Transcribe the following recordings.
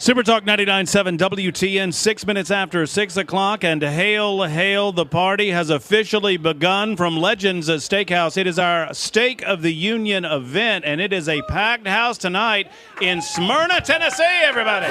Super Talk 99.7 WTN, 6 minutes after 6 o'clock, and hail, hail, the party has officially begun from Legends Steakhouse. It is our Steak of the Union event, and it is a packed house tonight in Smyrna, Tennessee, everybody.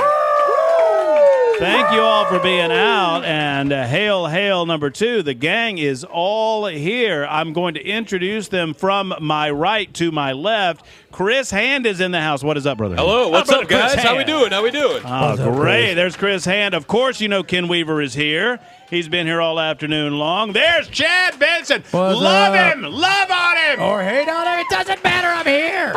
Thank you all for being out, and hail, hail, number 2. The gang is all here. I'm going to introduce them from my right to my left. Chris Hand is in the house. What is up, brother? Hello, what's up, guys? How we doing? Oh, great. There's Chris Hand. Of course, you know Ken Weaver is here. He's been here all afternoon long. There's Chad Benson. Love him. Love on him. Or hate on him. It doesn't matter. I'm here.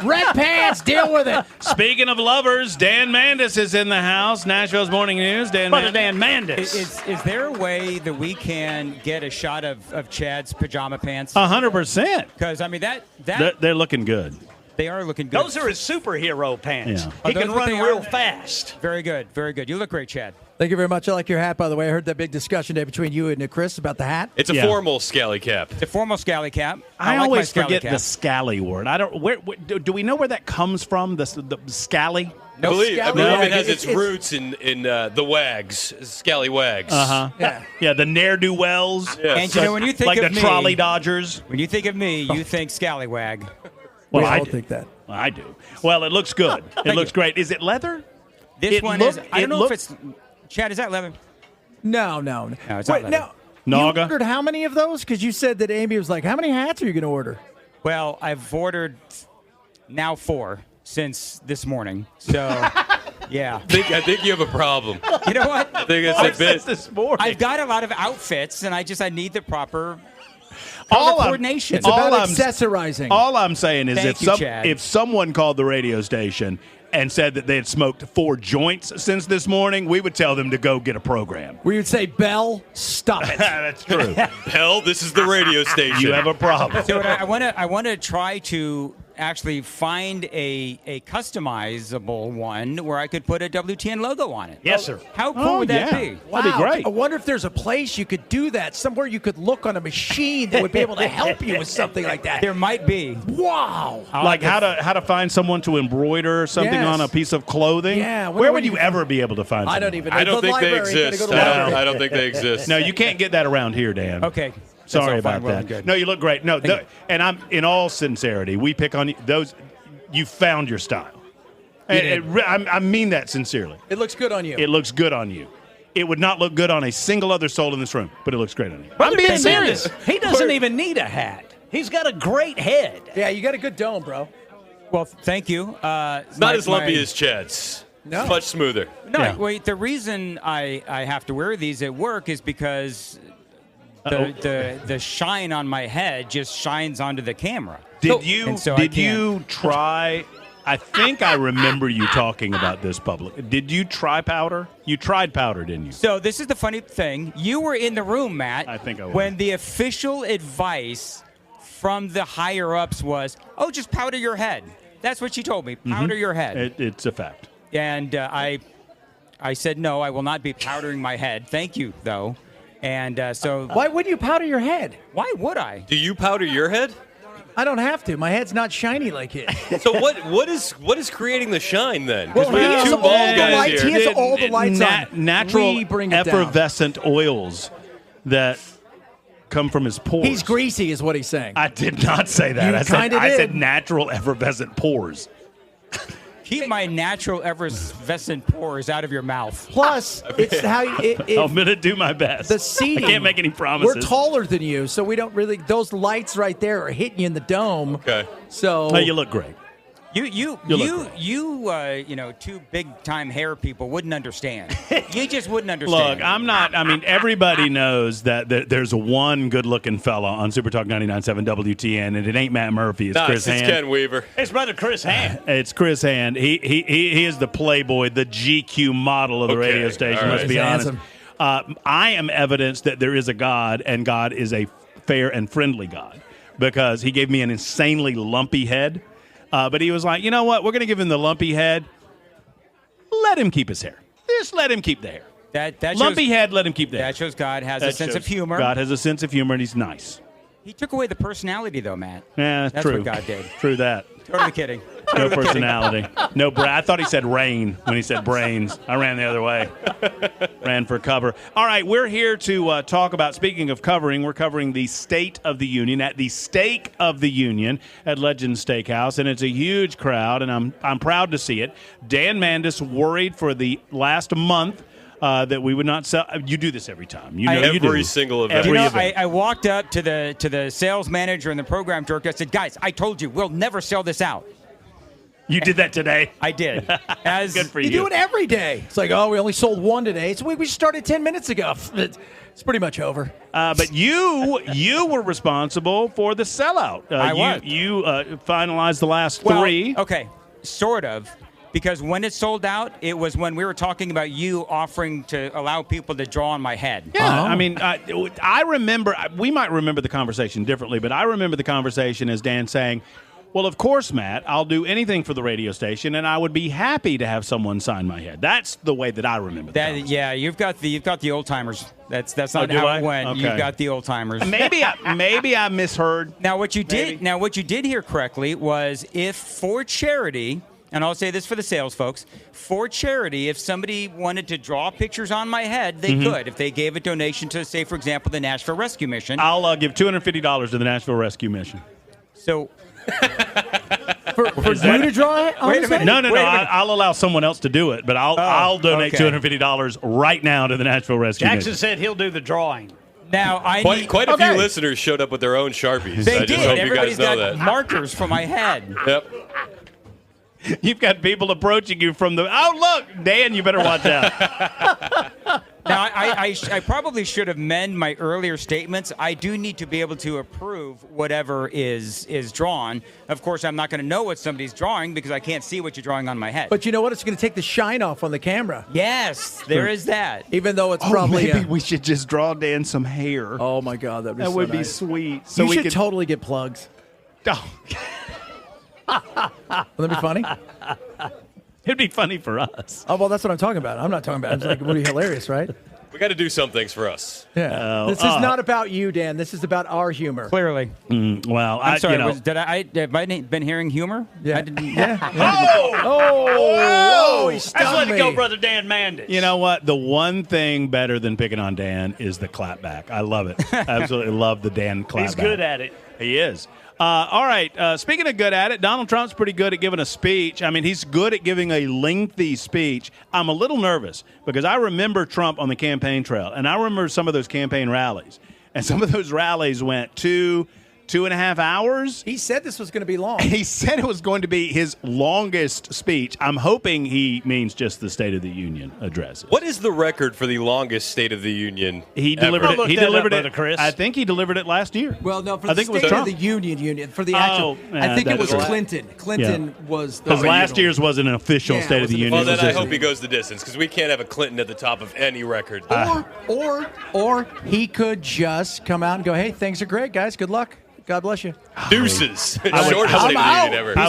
Red pants. Deal with it. Speaking of lovers, Dan Mandis is in the house. Nashville's Morning News. Dan Mandis. Is there a way that we can get a shot of Chad's pajama pants? 100%. Because, I mean, They're looking good. they are looking good. Those are his superhero pants. Yeah. He Are can those what run they real are? fast. Very good. Very good. You look great, Chad. Thank you very much. I like your hat, by the way. I heard that big discussion there between you and Chris about the hat. It's a Yeah. formal scally cap. The formal scally cap. I like my always scally forget cap. the scally word. I don't. Where do we know where that comes from? The scally. I believe scally it wag. has its It's- roots in the wags, scally wags. Yeah, the ne'er do wells. Yeah. And you know, when you think like of the me, trolley dodgers. when you think of me, you think scallywag. Well, We I all do. think that. I do. Well, it looks good. It looks great. Is it leather? This It one look- is. I it don't know look- if it's. Chad, is that leather? No. No, it's not leather. now, Naga? you ordered how many of those? Because you said that Amy was like, how many hats are you going to order? Well, I've ordered now 4 since this morning. So, yeah. I think you have a problem. You know what? I think it's a bit. this morning. I've got a lot of outfits, and I need the proper All I'm- coordination. It's about I'm- accessorizing. All I'm saying is Thank you, Chad. if someone called the radio station and said that they had smoked 4 joints since this morning, we would tell them to go get a program. We would say, Bell, stop it. That's true. Hell, this is the radio station. You have a problem. So I want to try to actually find a customizable one where I could put a WTN logo on it. Yes, sir. How cool would that be? Wow. That'd be great. I wonder if there's a place you could do that, somewhere you could look on a machine that would be able to help you with something like that. There might be. Wow. Like how to find someone to embroider something Yes. on a piece of clothing. Yeah, Where would you ever be able to find? I don't someone? even know. I don't The think they library, you gotta exist. go to the library. I don't think they exist. No, you can't get that around here, Dan. Okay. Sorry That's all about fine, well that. and good. No, you look great. No, and I'm in all sincerity, we pick on you. Those you found your style. I mean that sincerely. It looks good on you. It looks good on you. It would not look good on a single other soul in this room, but it looks great on you. I'm being Dan serious. Mandis. He doesn't even need a hat. He's got a great head. Yeah, you got a good dome, bro. Well, thank you. It's not as lumpy as Chad's. No. It's much smoother. No, Yeah. wait. The reason I have to wear these at work is because the shine on my head just shines onto the camera. Did you And so I did you try? I think I remember you talking about this public. Did you try powder? You tried powder, didn't you? So this is the funny thing. You were in the room, Matt. I think I was. When the official advice from the higher ups was, "Oh, just powder your head." That's what she told me. Powder your head. It's a fact. And I said no. I will not be powdering my head. Thank you, though. And so Why wouldn't you powder your head? why would I? Do you powder your head? I don't have to. My head's not shiny like his. So what is creating the shine then? Because Well, we he have has two all bald the guys lights. He here. has all the lights on. Natural We bring it down. effervescent oils that come from his pores. He's greasy, is what he's saying. I did not say that. You kinda I said did. natural effervescent pores. Keep my natural effervescent pores out of your mouth. Plus, it's how you, I'm going to do my best. the seating. I can't make any promises. We're taller than you, so we don't really. Those lights right there are hitting you in the dome. Okay. So No, you look great. You know, two big time hair people wouldn't understand. You just wouldn't understand. Look, I'm not. I mean, everybody knows that there's one good-looking fella on Super Talk 99.7 WTN, and it ain't Matt Murphy. It's Chris It's Hand. Ken Weaver. His brother Chris Hand. It's Chris Hand. He is the Playboy, the GQ model of the Okay, radio station. all Let's right. be He's honest. handsome. I am evidence that there is a God, and God is a fair and friendly God, because He gave me an insanely lumpy head. But He was like, you know what? We're going to give him the lumpy head. Let him keep his hair. Just let him keep the hair. that shows, Lumpy head, let him keep the hair. that shows God has a That sense of shows humor. God has a sense of humor, and He's nice. He took away the personality, though, Matt. Yeah, That's true. what God did. True that. Totally kidding. No personality. No I thought he said rain when he said brains. I ran the other way. Ran for cover. All right, we're here to talk about, speaking of covering, we're covering the State of the Union at the Steak of the Union at Legends Steakhouse, and it's a huge crowd, and I'm proud to see it. Dan Mandis worried for the last month that we would not sell. You do this every time. You know, you do. Every single event. Every You know, event. I walked up to the sales manager and the program director. I said, "Guys, I told you we'll never sell this out." You did that today. I did. As Good for You do it every day. It's like, oh, we only sold one today. So we started 10 minutes ago. It's pretty much over. But you were responsible for the sellout. I was. You finalized the last well, three. Okay, sort of. Because when it sold out, it was when we were talking about you offering to allow people to draw on my head. Yeah, I mean, I remember, we might remember the conversation differently, but I remember the conversation as Dan saying, well, of course, Matt, I'll do anything for the radio station, and I would be happy to have someone sign my head. That's the way that I remember that. Yeah, you've got the old timers. That's not do how I? it went. Okay. You've got the old timers. Maybe I misheard. Now what you did hear correctly was if for charity, and I'll say this for the sales folks, for charity, if somebody wanted to draw pictures on my head, they could. If they gave a donation to, say, for example, the Nashville Rescue Mission. I'll give $250 to the Nashville Rescue Mission. So For you to draw it? Wait a minute. No, Wait a minute. I'll allow someone else to do it, but I'll donate okay. $250 right now to the Nashville Rescue Jackson Mission. said he'll do the drawing. now I need. Quite a Okay. few listeners showed up with their own Sharpies. They I just did. hope you Everybody's guys know got that. markers for my head. Yep. You've got people approaching you from the. Oh, look, Dan, you better watch out. Now, I probably should have mended my earlier statements. I do need to be able to approve whatever is drawn. Of course, I'm not going to know what somebody's drawing because I can't see what you're drawing on my head. But you know what? It's going to take the shine off on the camera. yes, there is that. Even though it's probably. maybe we should just draw Dan some hair. Oh, my God. That'd be that so would be nice. sweet. So You we should could. totally get plugs. Oh, Wouldn't that be funny? it'd be funny for us. Oh, well, that's what I'm talking about. I'm not talking about it. It's like, it would be hilarious, right? We got to do some things for us. Yeah. This is not about you, Dan. This is about our humor. Clearly. Well, I'm sorry. You know, Have I been hearing humor? Yeah. I didn't, Oh, he Let's stunned let it me. go, Brother Dan Mandis. you know what? The one thing better than picking on Dan is the clapback. I love it. Absolutely love the Dan clapback. He's good at it. He is. All right. Speaking of good at it, Donald Trump's pretty good at giving a speech. I mean, he's good at giving a lengthy speech. I'm a little nervous because I remember Trump on the campaign trail, and I remember some of those campaign rallies. And some of those rallies went 2.5 hours. He said this was going to be long. He said it was going to be his longest speech. I'm hoping he means just the State of the Union addresses. What is the record for the longest State of the Union? He ever? delivered Look it. He that up, delivered Brother it. Chris. I think he delivered it last year. Well, no, for I the think it was State Trump. of the Union, for the actual. yeah, I think it that was is right. Clinton. Clinton was the Because last original. year's wasn't an official Yeah, State it of the wasn't Union. Well, It then was I just- hope he goes the distance because we can't have a Clinton at the top of any record. Or he could just come out and go, "Hey, things are great, guys. Good luck. God bless you." Deuces. would- Shortest I'm State of the out. Union ever.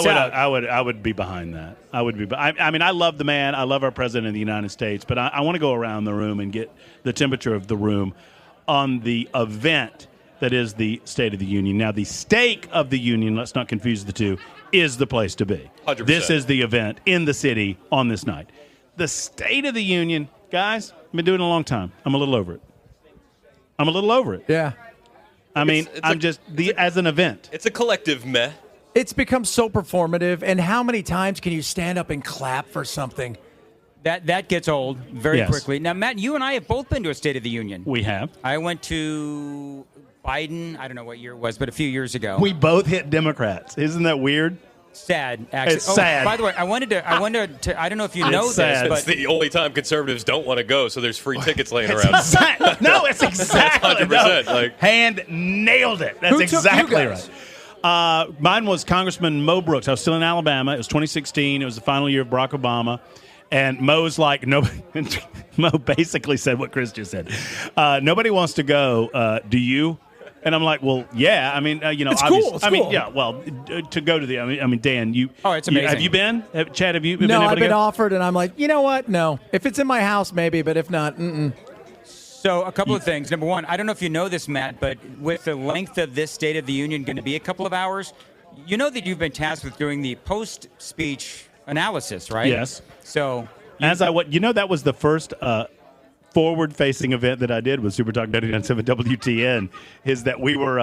I would be behind that. I would be. I mean, I love the man. I love our president of the United States. But I want to go around the room and get the temperature of the room on the event that is the State of the Union. Now, the Stake of the Union, let's not confuse the two, is the place to be. 100%. This is the event in the city on this night. The State of the Union, guys, I've been doing it a long time. I'm a little over it. Yeah. I mean, It's as an event. It's a collective meh. It's become so performative, and how many times can you stand up and clap for something? That gets old very Yes. quickly. Now, Matt, you and I have both been to a State of the Union. We have. I went to Biden. I don't know what year it was, but a few years ago. We both hit Democrats. Isn't that weird? Sad, actually. It's sad. By the way, I wanted to. I don't know if you know this, sad. It's but the only time conservatives don't want to go, so there's free tickets laying around. No, it's exactly 100%, no. like- Hand nailed it. That's Who took you exactly guys? right. Mine was Congressman Mo Brooks. I was still in Alabama. It was 2016. It was the final year of Barack Obama. And Mo's like, nobody. Mo basically said what Chris just said. Nobody wants to go. Do you? And I'm like, well, yeah. I mean, It's obviously- cool. It's I mean, cool. yeah. Well, to go to the. I mean, Dan, you. Oh, it's amazing. Have you been? Chad, have you been No, able I've to been go? offered, and I'm like, you know what? No. If it's in my house, maybe, but if not, So a couple of things. Number one, I don't know if you know this, Matt, but with the length of this State of the Union going to be a couple of hours, you know that you've been tasked with doing the post-speech analysis, right? Yes. So that was the first forward-facing event that I did with Super Talk 99.7 WTN. Is that we were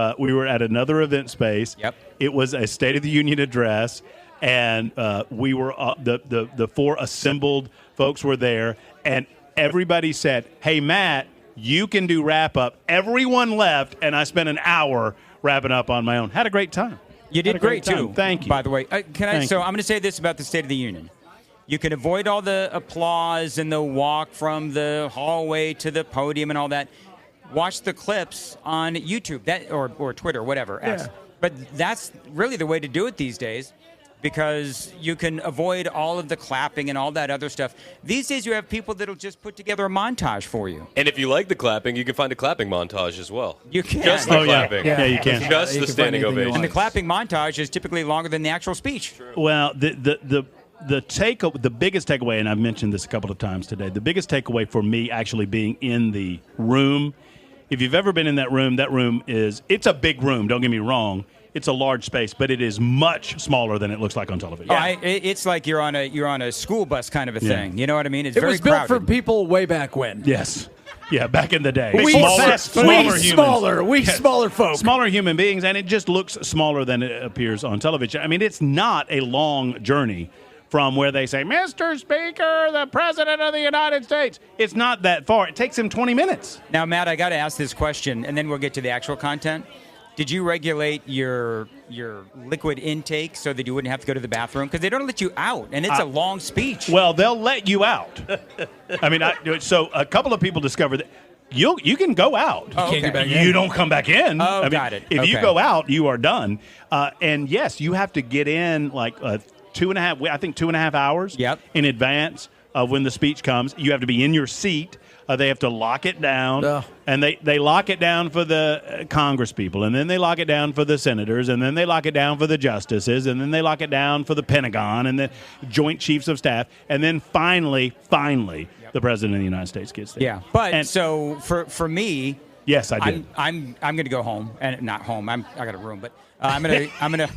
at another event space. Yep. It was a State of the Union address, and we were the four assembled folks were there, and everybody said, "Hey, Matt, you can do wrap-up." Everyone left, and I spent an hour wrapping up on my own. Had a great time. you Had did a great great, time. too. Thank you. By the way, I'm going to say this about the State of the Union. You can avoid all the applause and the walk from the hallway to the podium and all that. Watch the clips on YouTube or Twitter, whatever. X. Yeah. But that's really the way to do it these days, because you can avoid all of the clapping and all that other stuff. These days you have people that'll just put together a montage for you. And if you like the clapping, you can find a clapping montage as well. You can. Just the Oh, yeah. clapping. Yeah, you can. Just You the can find standing anything you ovation. And the clapping montage is typically longer than the actual speech. Well, the biggest takeaway, and I've mentioned this a couple of times today, the biggest takeaway for me actually being in the room, if you've ever been in that room it's a big room, don't get me wrong. It's a large space, but it is much smaller than it looks like on television. It's like you're on a school bus kind of a Yeah. thing. You know what I mean? It's It very was built for crowded. people way back when. Yes. Yeah, back in the day. Smaller folks. Smaller human beings, and it just looks smaller than it appears on television. I mean, it's not a long journey from where they say, "Mr. Speaker, the President of the United States." It's not that far. It takes him 20 minutes. Now, Matt, I got to ask this question, and then we'll get to the actual content. Did you regulate your liquid intake so that you wouldn't have to go to the bathroom? Because they don't let you out, and it's a long speech. Well, they'll let you out. I mean, so a couple of people discovered that you can go out. Oh, okay. get back You don't come back in. Oh, I mean, got it. If you Okay. go out, you are done. And yes, you have to get in like 2.5 hours Yep. in advance of when the speech comes. You have to be in your seat. They have to lock it down, Ugh. and they lock it down for the Congress people, and then they lock it down for the senators, and then they lock it down for the justices, and then they lock it down for the Pentagon and the Joint Chiefs of Staff, and then finally, the President of the United States gets there. Yeah, but And- so for me, yes, I did. I'm going to go home, and not home. I got a room, but I'm gonna.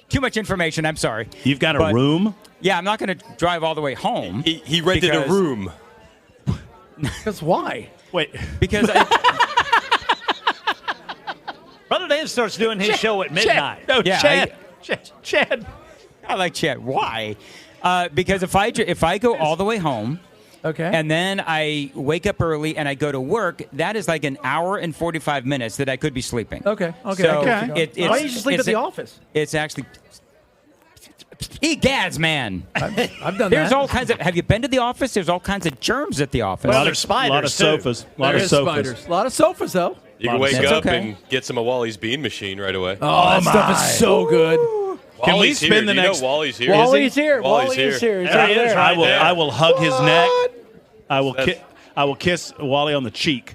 Too much information. I'm sorry. You've got a But- room? Yeah, I'm not going to drive all the way home. He rented a because- room. Because why? Wait. because Brother Dan starts doing his show at midnight. No, Yeah, Chad. I like Chad. Why? Because if I go all the way home. Okay. And then I wake up early and I go to work. That is like an hour and 45 minutes that I could be sleeping. Okay. So I get you. it's, Why don't you just sleep at the office? It's actually. Egads, man. I've done There's that. all kinds of. Have you been to the office? There's all kinds of germs at the office. Well, there's spiders, A lot of too. sofas. A lot There of is sofas. spiders. A lot of sofas, though. You can wake That's up okay. and get some of Wally's bean machine right away. Oh, that stuff is so good. Can we Wally's spend here. the Do you next- know Wally's here? Wally's here. Wally's Wally's here. He's There right he is. there. I will hug his neck. That's- I will kiss Wally on the cheek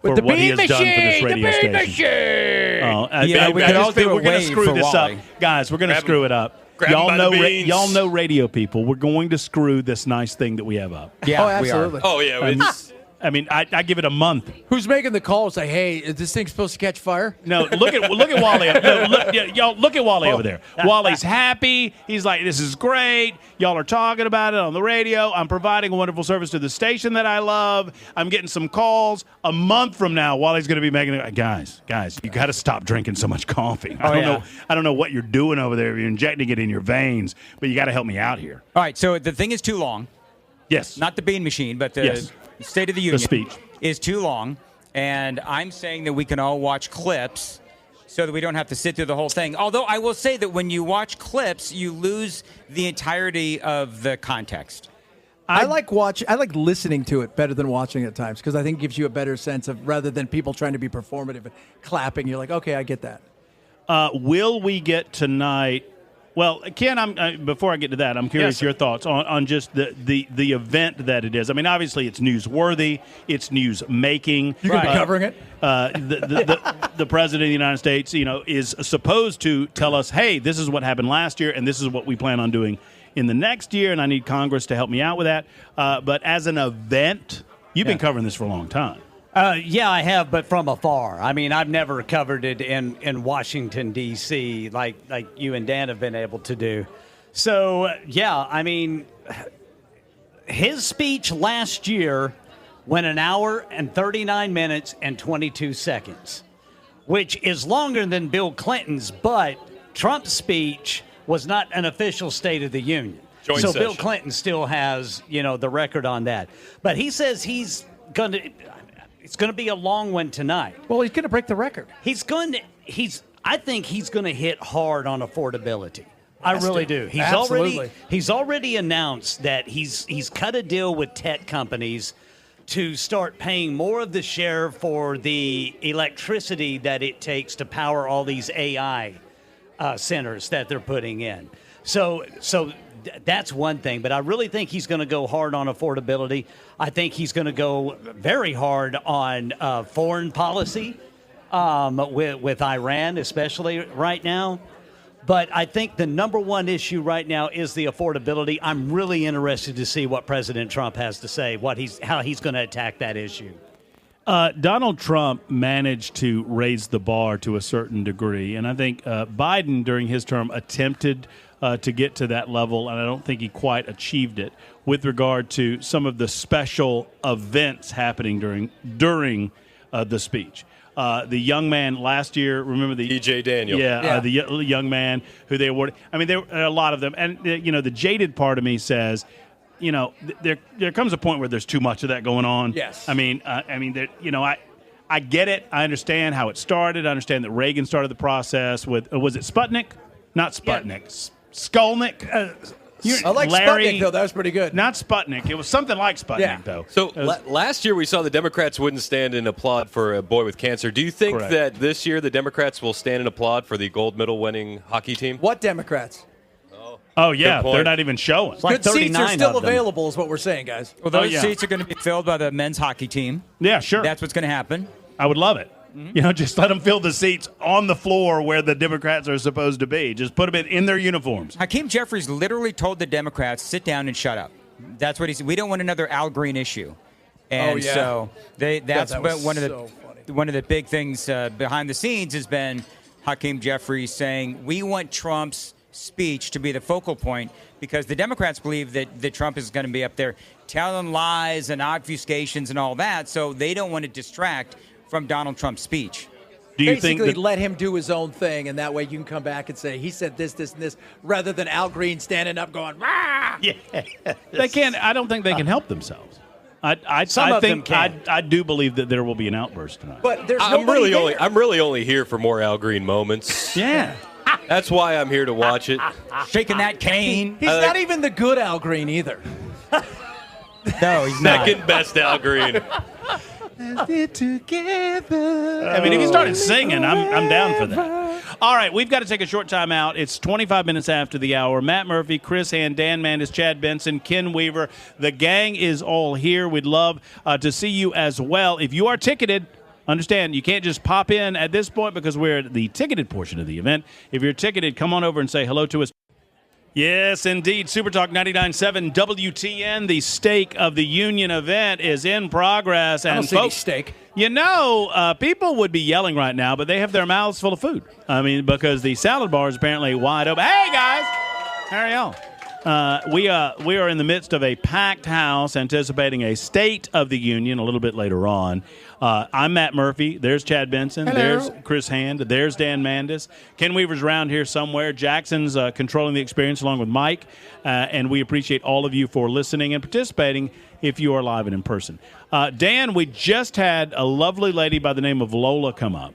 for the what he bean has done for this machine, the radio bean station. Oh, Yeah, we I could just all think do a we're going to wave screw for this Wally. up, guys. We're going to Grab screw him. it up. Grab him by the beans. Y'all know radio people. We're going to screw this nice thing that we have up. Yeah, Oh, we are. absolutely. Oh, yeah. It's, I mean, I give it a month. Who's making the calls? Like, hey, is this thing supposed to catch fire? No, look at Wally. No, y'all look at Wally over there. Wally's happy. He's like, this is great. Y'all are talking about it on the radio. I'm providing a wonderful service to the station that I love. I'm getting some calls. A month from now, Wally's going to be making it. Guys, you got to stop drinking so much coffee. I don't know what you're doing over there. You're injecting it in your veins, but you got to help me out here. All right, so the thing is too long. Yes. Not the bean machine, but the Yes. State of the Union speech. is too long. And I'm saying that we can all watch clips so that we don't have to sit through the whole thing. Although I will say that when you watch clips, you lose the entirety of the context. I like listening to it better than watching it at times because I think it gives you a better sense of rather than people trying to be performative and clapping. You're like, okay, I get that. Will we get tonight? Well, Ken, before I get to that, I'm curious Yes, your thoughts on just the event that it is. I mean, obviously, it's newsworthy. It's news making. You could be covering it. The president of the United States, is supposed to tell us, hey, this is what happened last year, and this is what we plan on doing in the next year, and I need Congress to help me out with that. But as an event, you've been covering this for a long time. Yeah, I have, but from afar. I mean, I've never covered it in Washington, D.C., like you and Dan have been able to do. So, yeah, I mean, his speech last year went 1 hour and 39 minutes and 22 seconds, which is longer than Bill Clinton's, but Trump's speech was not an official State of the Union. Joint so session. Bill Clinton still has, the record on that. But he says it's going to be a long one tonight. Well, he's going to break the record. I think he's going to hit hard on affordability. I really do. Absolutely. He's already announced that he's cut a deal with tech companies to start paying more of the share for the electricity that it takes to power all these AI centers that they're putting in. So that's one thing, but I really think he's going to go hard on affordability. I think he's going to go very hard on foreign policy with Iran, especially right now. But I think the number one issue right now is the affordability. I'm really interested to see what President Trump has to say, how he's going to attack that issue. Donald Trump managed to raise the bar to a certain degree, and I think Biden during his term attempted to get to that level, and I don't think he quite achieved it with regard to some of the special events happening during the speech. The young man last year, remember the E.J. Daniel. the young man who they awarded. I mean, there are a lot of them, and the jaded part of me says, there comes a point where there's too much of that going on. Yes. I mean, I get it. I understand how it started. I understand that Reagan started the process with was it Sputnik? Not Sputnik. Skolnick. I like Larry, Sputnik, though. That was pretty good. Not Sputnik. It was something like Sputnik, though. So last year we saw the Democrats wouldn't stand and applaud for a boy with cancer. Do you think Correct. that this year the Democrats will stand and applaud for the gold medal winning hockey team? What Democrats? Oh, yeah. Good point. They're not even showing. Like Good seats are 39 still of them. available is what we're saying, guys. Well, those yeah. seats are going to be filled by the men's hockey team. Yeah, sure. That's what's going to happen. I would love it. Just let them fill the seats on the floor where the Democrats are supposed to be. Just put them in their uniforms. Hakeem Jeffries literally told the Democrats, sit down and shut up. That's what he said. We don't want another Al Green issue. And yeah. so that's that was one of the so funny. one of the big things behind the scenes has been Hakeem Jeffries saying, we want Trump's speech to be the focal point because the Democrats believe that Trump is going to be up there telling lies and obfuscations and all that, so they don't want to distract from Donald Trump's speech. Do you Basically, think that let him do his own thing, and that way you can come back and say, he said this, this, and this, rather than Al Green standing up going, rah! they can't? I don't think they can help themselves. Some of them think can. I do believe that there will be an outburst tonight. But there's I'm nobody there. really only here for more Al Green moments. Yeah. That's why I'm here to watch it. Shaking that cane. He's not even the good Al Green either. No, he's not. Second best Al Green. Together. I mean, if he started singing, I'm down for that. All right, we've got to take a short time out. It's 25 minutes after the hour. Matt Murphy, Chris Hand, Dan Mandis, Chad Benson, Ken Weaver. The gang is all here. We'd love to see you as well. If you are ticketed, understand you can't just pop in at this point because we're at the ticketed portion of the event. If you're ticketed, come on over and say hello to us. Yes, indeed. Super Talk 99.7 WTN, the Stake of the Union event is in progress. I don't And see any folks, steak. people would be yelling right now, but they have their mouths full of food. I mean, because the salad bar is apparently wide open. Hey, guys! How are y'all? We are in the midst of a packed house anticipating a State of the Union a little bit later on. I'm Matt Murphy. There's Chad Benson. Hello. There's Chris Hand. There's Dan Mandis. Ken Weaver's around here somewhere. Jackson's controlling the experience along with Mike. And we appreciate all of you for listening and participating if you are live and in person. Dan, we just had a lovely lady by the name of Lola come up.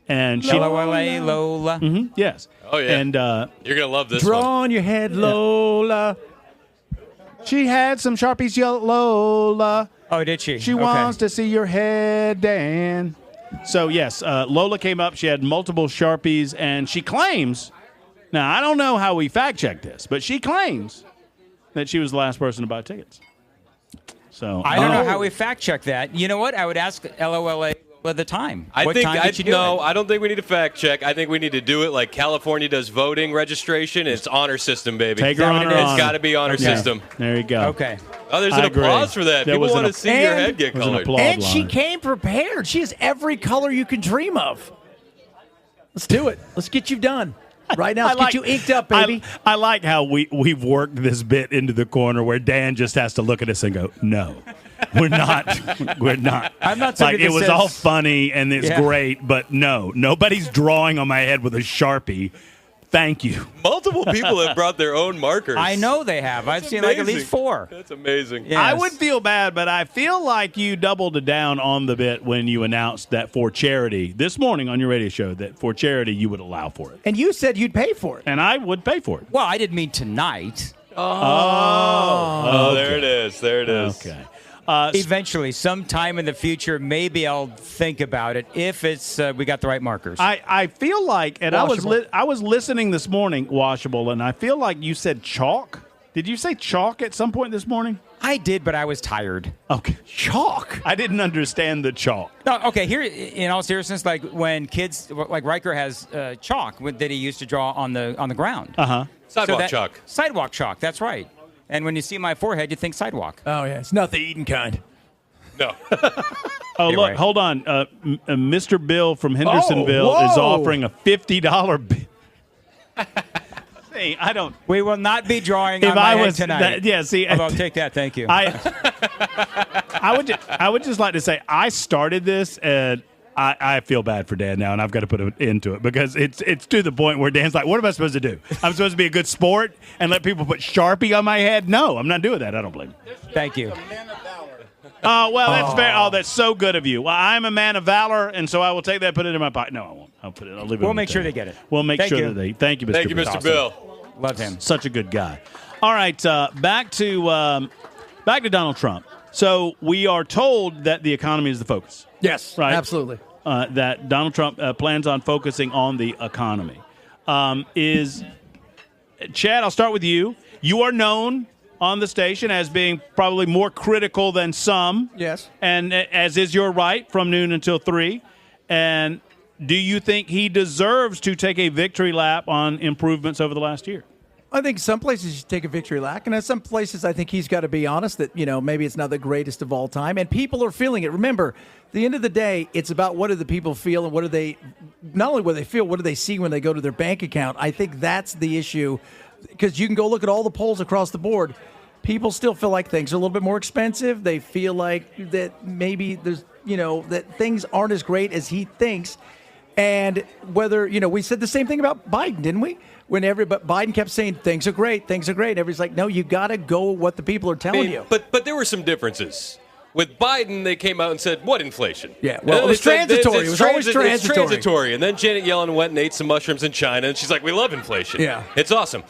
And she, Lola. yes. Oh, yeah. And You're going to love this Draw one. on your head, Lola. she had some Sharpies, Lola. Oh, did she? She wants to see your head, Dan. So, yes, Lola came up. She had multiple Sharpies, and she claims, now, I don't know how we fact-check this, but she claims that she was the last person to buy tickets. So I don't know how we fact check that. You know what? I would ask LOLA at the time. I What think time did you do it? I don't think we need a fact check. I think we need to do it like California does voting registration. It's honor system, baby. Take her on her It's honor. got to be honor Yeah. system. There you go. Okay. Oh, there's I an agree. applause for that. There People was an want to app- see your And- head get There's an colored. applause And she line. came prepared. She has every color you can dream of. Let's do it. Let's get you done. Right now, let's get you inked up, baby. I like how we've worked this bit into the corner where Dan just has to look at us and go, "No, we're not. We're not." I'm not like somebody it that was says- all funny and it's Yeah. great, but no, nobody's drawing on my head with a Sharpie. Thank you. Multiple people have brought their own markers. I know they have. I've That's seen like at amazing. least 4. That's amazing. Yeah. I Yes. would feel bad, but I feel like you doubled it down on the bit when you announced that for charity this morning on your radio show that for charity you would allow for it, And you said you'd pay for it. and I would pay for it. Well, I didn't mean tonight. Oh, there it is. There it is. Okay. Eventually, sometime in the future, maybe I'll think about it if it's we got the right markers. I feel like, and Washable. I was listening this morning, washable, and I feel like you said chalk. Did you say chalk at some point this morning? I did, but I was tired. Okay, chalk. I didn't understand the chalk. No, okay. Here, in all seriousness, like when kids, like Riker has chalk that he used to draw on the ground. Sidewalk chalk. Sidewalk chalk. That's right. And when you see my forehead, you think sidewalk. Oh, yeah. It's not the eating kind. No. Oh, You're look, right. hold on. Mr. Bill from Hendersonville whoa. is offering a $50 bill. See, I don't. We will not be drawing If on my I head was tonight. yeah, see, Although I'll take that. Thank you. I would just like to say I started this and I feel bad for Dan now, and I've got to put an end to it because it's to the point where Dan's like, "What am I supposed to do? I'm supposed to be a good sport and let people put Sharpie on my head? No, I'm not doing that. I don't blame you." Thank you. Oh well, that's fair. Oh, that's so good of you. Well, I'm a man of valor, and so I will take that, put it in my pocket. No, I won't. I'll put it. I'll leave it. We'll on the make sure table. they get it. We'll make Thank sure you. that they. Thank you, Mr. Thank you, Mr. Picasso. Bill. Love him. Such a good guy. All right, back to Donald Trump. So we are told that the economy is the focus. Yes, Right. absolutely. That Donald Trump plans on focusing on the economy. Is Chad? I'll start with you. You are known on the station as being probably more critical than some. Yes. And as is your right from noon until 3. And do you think he deserves to take a victory lap on improvements over the last year? I think some places you take a victory lap, and at some places I think he's got to be honest that, maybe it's not the greatest of all time, and people are feeling it. Remember, at the end of the day, it's about what do the people feel and what do they, not only what they feel, what do they see when they go to their bank account. I think that's the issue, because you can go look at all the polls across the board. People still feel like things are a little bit more expensive. They feel like that maybe there's, that things aren't as great as he thinks. And whether, we said the same thing about Biden, didn't we? But Biden kept saying things are great. And everybody's like, no, you got to go with what the people are telling you. But there were some differences. With Biden, they came out and said, "What inflation?" Yeah, well, And then it was they said, transitory. It was always It's transitory. transitory. And then Janet Yellen went and ate some mushrooms in China, and she's like, "We love inflation. Yeah. It's awesome."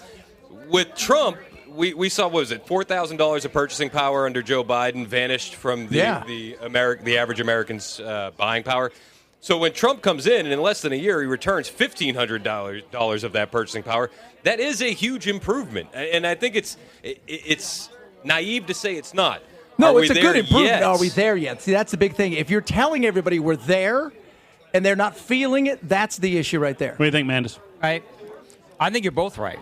With Trump, we saw, what was it, $4,000 of purchasing power under Joe Biden vanished from the average American's buying power. So when Trump comes in, and in less than a year, he returns $1,500 of that purchasing power. That is a huge improvement, and I think it's naive to say it's not. No, Are it's we a good there improvement. yet? Are we there yet? See, that's the big thing. If you're telling everybody we're there and they're not feeling it, that's the issue right there. What do you think, Mandis? I think you're both right,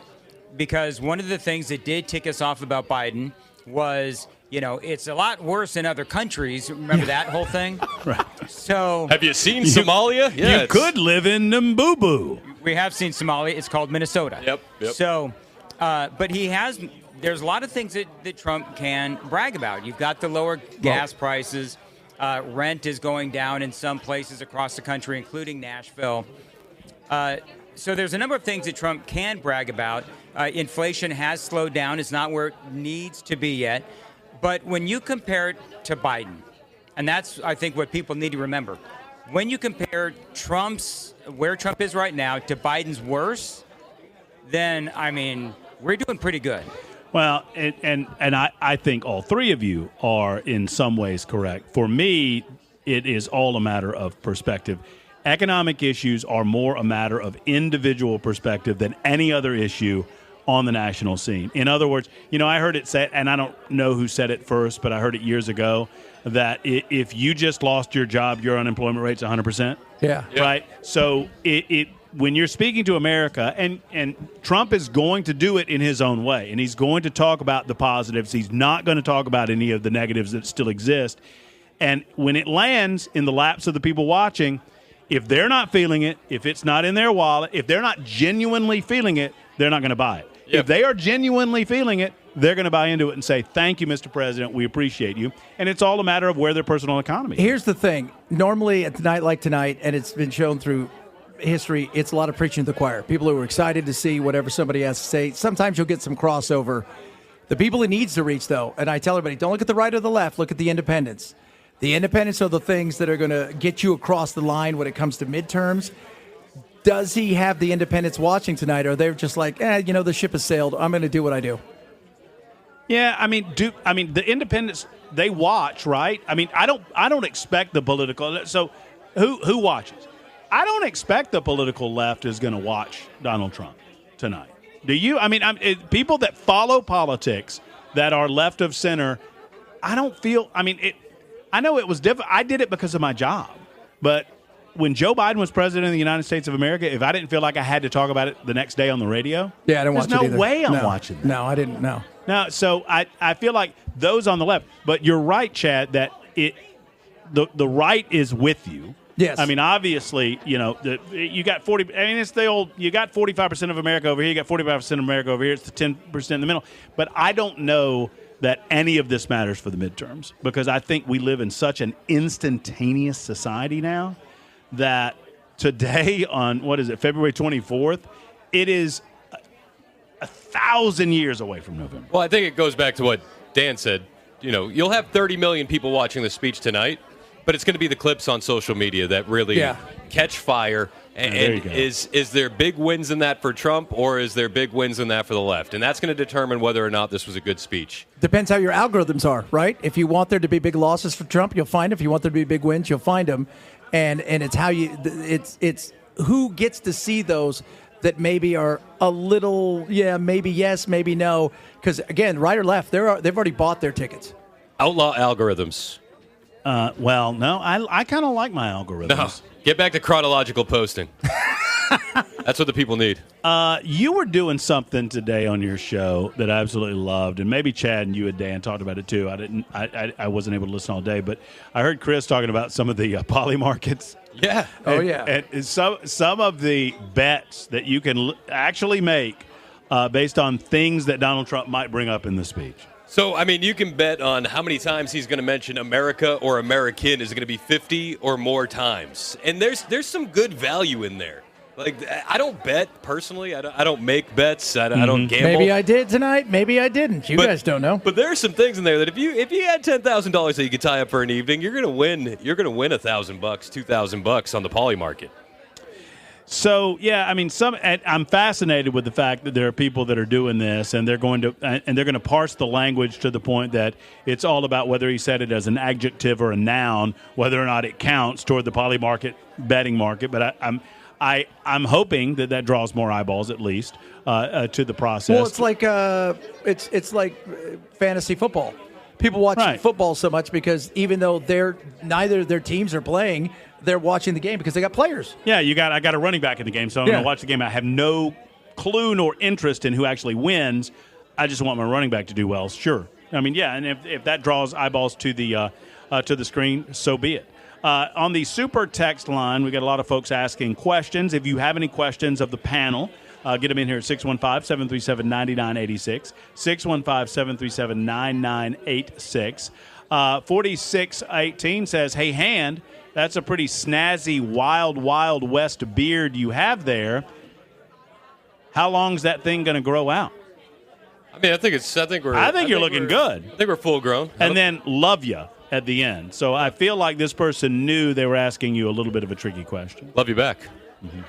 because one of the things that did tick us off about Biden was, it's a lot worse in other countries. Remember that whole thing? Right. So Have you seen Somalia? Yeah, You could live in Nambubu. we have seen Somalia. It's called Minnesota. Yep. So, but there's a lot of things that Trump can brag about. You've got the lower gas prices. Rent is going down in some places across the country, including Nashville. So there's a number of things that Trump can brag about. Inflation has slowed down. It's not where it needs to be yet. But when you compare it to Biden, and that's, I think, what people need to remember. When you compare where Trump is right now to Biden's worse, then, we're doing pretty good. Well, and I think all three of you are in some ways correct. For me, it is all a matter of perspective. Economic issues are more a matter of individual perspective than any other issue on the national scene. In other words, I heard it said, and I don't know who said it first, but I heard it years ago, that if you just lost your job, your unemployment rate's 100%. Yeah. Right? So when you're speaking to America, and Trump is going to do it in his own way, and he's going to talk about the positives. He's not going to talk about any of the negatives that still exist. And when it lands in the laps of the people watching, if they're not feeling it, if it's not in their wallet, if they're not genuinely feeling it, they're not going to buy it. Yep. If they are genuinely feeling it, they're going to buy into it and say, thank you, Mr. President. We appreciate you. And it's all a matter of where their personal economy is. Here's the thing. Normally, at a night like tonight, and it's been shown through history, it's a lot of preaching to the choir. People who are excited to see whatever somebody has to say. Sometimes you'll get some crossover. The people it needs to reach, though, and I tell everybody, don't look at the right or the left. Look at the independents. The independents are the things that are going to get you across the line when it comes to midterms. Does he have the independents watching tonight, or they're just like, the ship has sailed. I'm going to do what I do. Yeah, the independents, they watch, right? I don't expect the political. So who watches? I don't expect the political left is going to watch Donald Trump tonight. Do you? People that follow politics that are left of center, I don't feel. I know it was different. I did it because of my job, but when Joe Biden was president of the United States of America, if I didn't feel like I had to talk about it the next day on the radio, I didn't watch it either. There's no way I'm watching that. No, I didn't. No. No, so I feel like those on the left. But you're right, Chad, that the right is with you. Yes. Obviously, you got 40. It's the old. You got 45% of America over here. You got 45% of America over here. It's the 10% in the middle. But I don't know that any of this matters for the midterms, because I think we live in such an instantaneous society now that today on February 24th, it is 1,000 years away from November. Well, I think it goes back to what Dan said. You'll have 30 million people watching the speech tonight, but it's going to be the clips on social media that really catch fire. And is there big wins in that for Trump, or is there big wins in that for the left? And that's going to determine whether or not this was a good speech. Depends how your algorithms are, right? If you want there to be big losses for Trump, you'll find them. If you want there to be big wins, you'll find them. And it's how it's who gets to see those that maybe are a little, maybe yes, maybe no. Because, again, right or left, they've already bought their tickets. Outlaw algorithms. Well, no, I kind of like my algorithms. No, get back to chronological posting. That's what the people need. You were doing something today on your show that I absolutely loved, and maybe Chad and you and Dan talked about it too. I wasn't able to listen all day, but I heard Chris talking about some of the poly markets. Yeah. And some of the bets that you can actually make based on things that Donald Trump might bring up in the speech. So, you can bet on how many times he's going to mention America or American. Is it going to be 50 or more times? And there's some good value in there. Like, I don't bet personally. I don't make bets. I don't gamble. Maybe I did tonight. Maybe I didn't. You guys don't know. But there are some things in there that if you had $10,000 that you could tie up for an evening, you're going to win. You're going to win $1,000, $2,000 on the poly market. So I'm fascinated with the fact that there are people that are doing this, and they're going to parse the language to the point that it's all about whether he said it as an adjective or a noun, whether or not it counts toward the poly market betting market. But I'm hoping that draws more eyeballs at least to the process. Well, it's like fantasy football. People watch football so much because even though neither of their teams are playing, they're watching the game because they got players. Yeah, I got a running back in the game, so I'm going to watch the game. I have no clue nor interest in who actually wins. I just want my running back to do well. Sure. And if that draws eyeballs to the screen, so be it. On the super text line, we got a lot of folks asking questions. If you have any questions of the panel, get them in here at 615-737-9986, 615-737-9986. 4618 says, hey, Hand, that's a pretty snazzy Wild Wild West beard you have there. How long's that thing going to grow out? I think you're looking good. I think we're full grown. And then love ya at the end. So I feel like this person knew they were asking you a little bit of a tricky question. Love you back. Mm-hmm.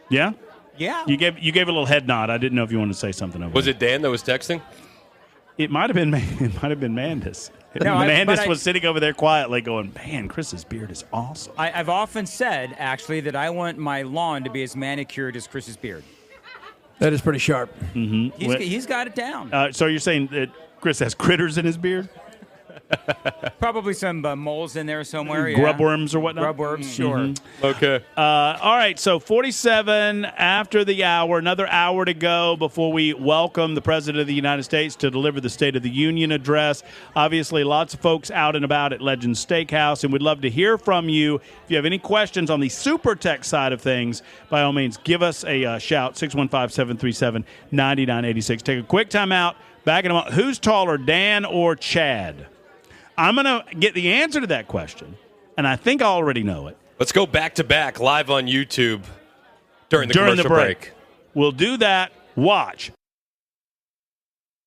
Yeah? Yeah. You gave a little head nod. I didn't know if you wanted to say something over Was it Dan that was texting? It might have been Mandis. Mandis was sitting over there quietly going, man, Chris's beard is awesome. I've often said, actually, that I want my lawn to be as manicured as Chris's beard. That is pretty sharp. He's got it down. So you're saying that Chris has critters in his beard? Probably some moles in there somewhere. Yeah. Grubworms or whatnot? Grubworms, sure. Okay. All right, so 47 after the hour, another hour to go before we welcome the President of the United States to deliver the State of the Union address. Obviously, lots of folks out and about at Legends Steakhouse, and we'd love to hear from you. If you have any questions on the super tech side of things, by all means, give us a shout, 615-737-9986. Take a quick time out. Back in a moment. Who's taller, Dan or Chad? I'm going to get the answer to that question, and I think I already know it. Let's go back to back live on YouTube during the commercial break. We'll do that. Watch.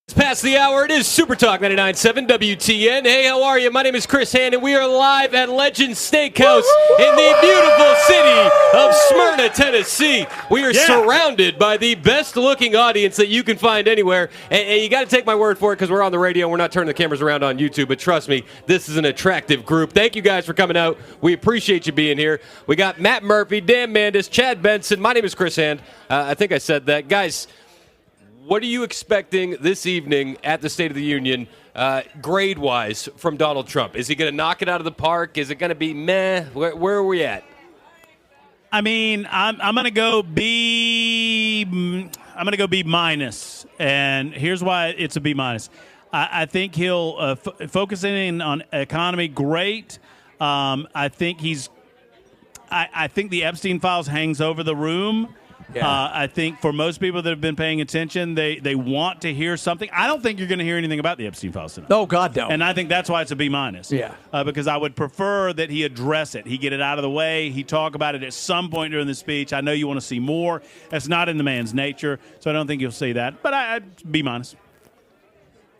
It's past the hour. It is Super Talk 99.7 WTN. Hey, how are you? My name is Chris Hand, and we are live at Legends Steakhouse in the beautiful city of Smyrna, Tennessee. We are surrounded by the best-looking audience that you can find anywhere. And you got to take my word for it because we're on the radio and we're not turning the cameras around on YouTube. But trust me, this is an attractive group. Thank you guys for coming out. We appreciate you being here. We got Matt Murphy, Dan Mandis, Chad Benson. My name is Chris Hand. I think I said that. Guys, what are you expecting this evening at the State of the Union, grade-wise, from Donald Trump? Is he going to knock it out of the park? Is it going to be meh? Where are we at? I mean, I'm going to go B. I'm going to go B minus, and here's why it's a B minus. I think he'll focusing on economy. Great. I think I think the Epstein files hangs over the room. Yeah. I think for most people that have been paying attention, they want to hear something. I don't think you're going to hear anything about the Epstein files tonight. Oh, God, no. And I think that's why it's a B minus. Yeah. Because I would prefer that he address it. He get it out of the way. He talk about it at some point during the speech. I know you want to see more. That's not in the man's nature, so I don't think you'll see that. But B minus.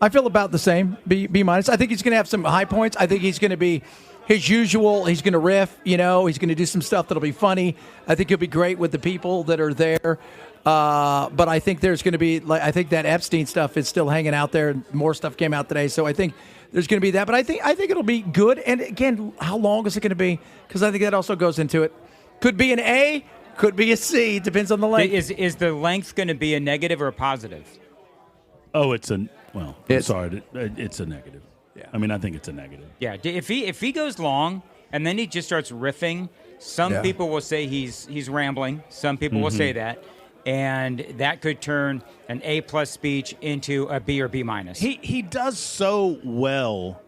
I feel about the same, B minus. I think he's going to have some high points. I think he's going to be his usual. He's going to riff, he's going to do some stuff that'll be funny. I think he'll be great with the people that are there. But I think there's going to be, I think that Epstein stuff is still hanging out there. More stuff came out today. So I think there's going to be that. But I think it'll be good. And again, how long is it going to be? Because I think that also goes into it. Could be an A, could be a C. Depends on the length. Is the length going to be a negative or a positive? Oh, it's a negative. Yeah. I mean, I think it's a negative. Yeah, if he goes long and then he just starts riffing, some people will say he's rambling. Some people will say that, and that could turn an A+ speech into a B or B minus. He does so well,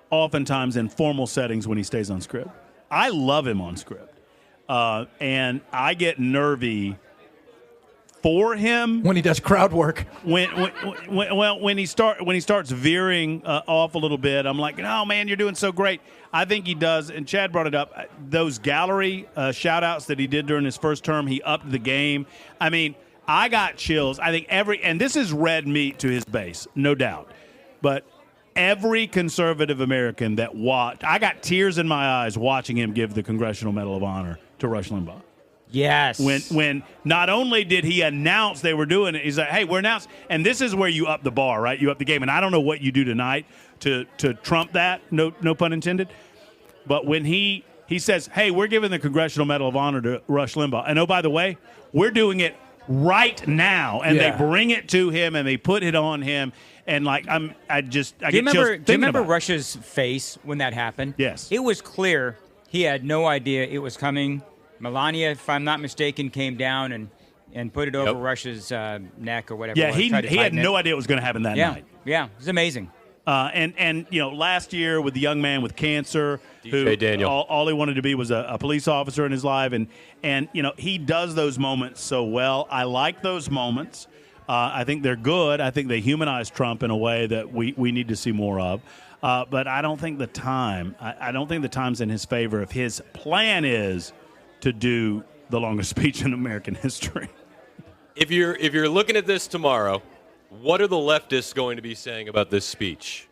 oftentimes in formal settings when he stays on script. I love him on script, and I get nervy for him when he does crowd work. When he starts veering off a little bit, I'm like, oh man, you're doing so great. I think he does, and Chad brought it up. Those gallery shout outs that he did during his first term, he upped the game. I mean, I got chills. I think and this is red meat to his base, no doubt. But every conservative American that watched, I got tears in my eyes watching him give the Congressional Medal of Honor to Rush Limbaugh. Yes. When not only did he announce they were doing it, he's like, hey, we're announced. And this is where you up the bar, right? You up the game. And I don't know what you do tonight to trump that, no pun intended. But when he says, hey, we're giving the Congressional Medal of Honor to Rush Limbaugh. And, oh, by the way, we're doing it right now. And they bring it to him and they put it on him. And, like, I get chills Do you remember about Rush's face when that happened? Yes. It was clear he had no idea it was coming. Melania, if I'm not mistaken, came down and put it over Rush's neck or whatever. Yeah, he had no idea it was going to happen that night. Yeah, it was amazing. And last year with the young man with cancer, DJ Daniel. All he wanted to be was a police officer in his life, and he does those moments so well. I like those moments. I think they're good. I think they humanize Trump in a way that we need to see more of. But I don't think the time's in his favor if his plan is to do the longest speech in American history. If you're looking at this tomorrow, what are the leftists going to be saying about this speech?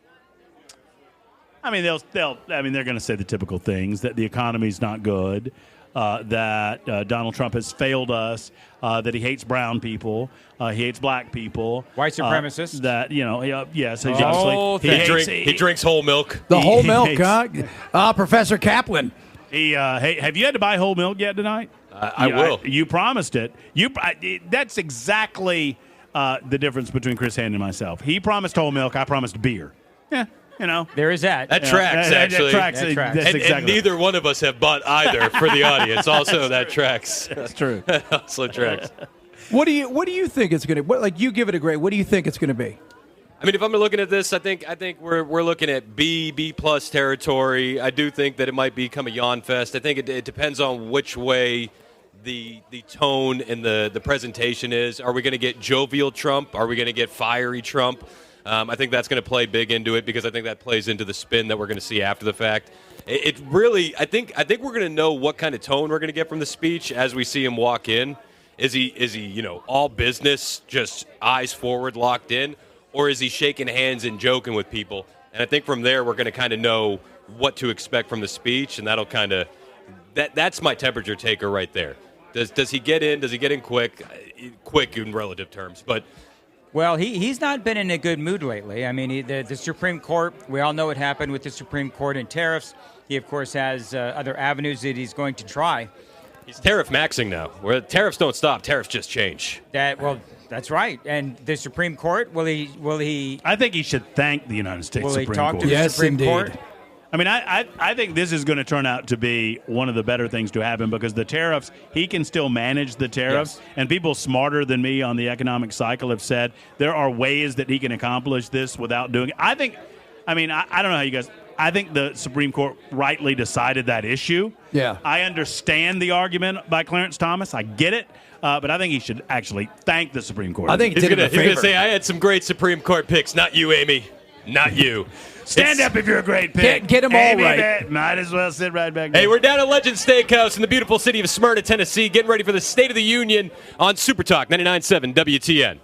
I mean, they're going to say the typical things, that the economy's not good, that Donald Trump has failed us, that he hates brown people, he hates black people, white supremacists. That yes, he drinks whole milk. The whole milk, Professor Kaplan. Have you had to buy whole milk yet tonight? I will. You promised it. That's exactly the difference between Chris Hand and myself. He promised whole milk. I promised beer. Yeah, There is that. That tracks, actually. That tracks. That tracks. That's And exactly. neither one of us have bought either for the audience. Also, that tracks. That's true. Also tracks. What do you think it's going to? Like you give it a grade. What do you think it's going to be? I mean, if I'm looking at this, I think we're looking at B plus territory. I do think that it might become a yawn fest. I think it depends on which way the tone and the presentation is. Are we going to get jovial Trump? Are we going to get fiery Trump? I think that's going to play big into it because I think that plays into the spin that we're going to see after the fact. It really, I think we're going to know what kind of tone we're going to get from the speech as we see him walk in. Is he all business, just eyes forward, locked in, or is he shaking hands and joking with people? And I think from there we're going to kind of know what to expect from the speech, and that'll kind of that's my temperature taker right there. Does he get in? Does he get in quick? Quick in relative terms, but. Well, he's not been in a good mood lately. I mean, the Supreme Court, we all know what happened with the Supreme Court and tariffs. He, of course, has other avenues that he's going to try. He's tariff maxing now. Where tariffs don't stop, tariffs just change. That's right. And the Supreme Court, will he I think he should thank the United States will Supreme he talk Court. to the Yes, Supreme indeed. Court? I mean, I think this is going to turn out to be one of the better things to happen because the tariffs, he can still manage the tariffs. Yes. And people smarter than me on the economic cycle have said there are ways that he can accomplish this without doing it. I don't know how you guys, I think the Supreme Court rightly decided that issue. Yeah. I understand the argument by Clarence Thomas. I get it. But I think he should actually thank the Supreme Court. I think it He's did him a gonna favor. say, I had some great Supreme Court picks. Not you, Amy. Not you. Stand up if you're a great pick. Get 'em all Amy, right. Might as well sit right back there. Hey, we're down at Legend Steakhouse in the beautiful city of Smyrna, Tennessee, getting ready for the State of the Union on Super Talk 99.7 WTN.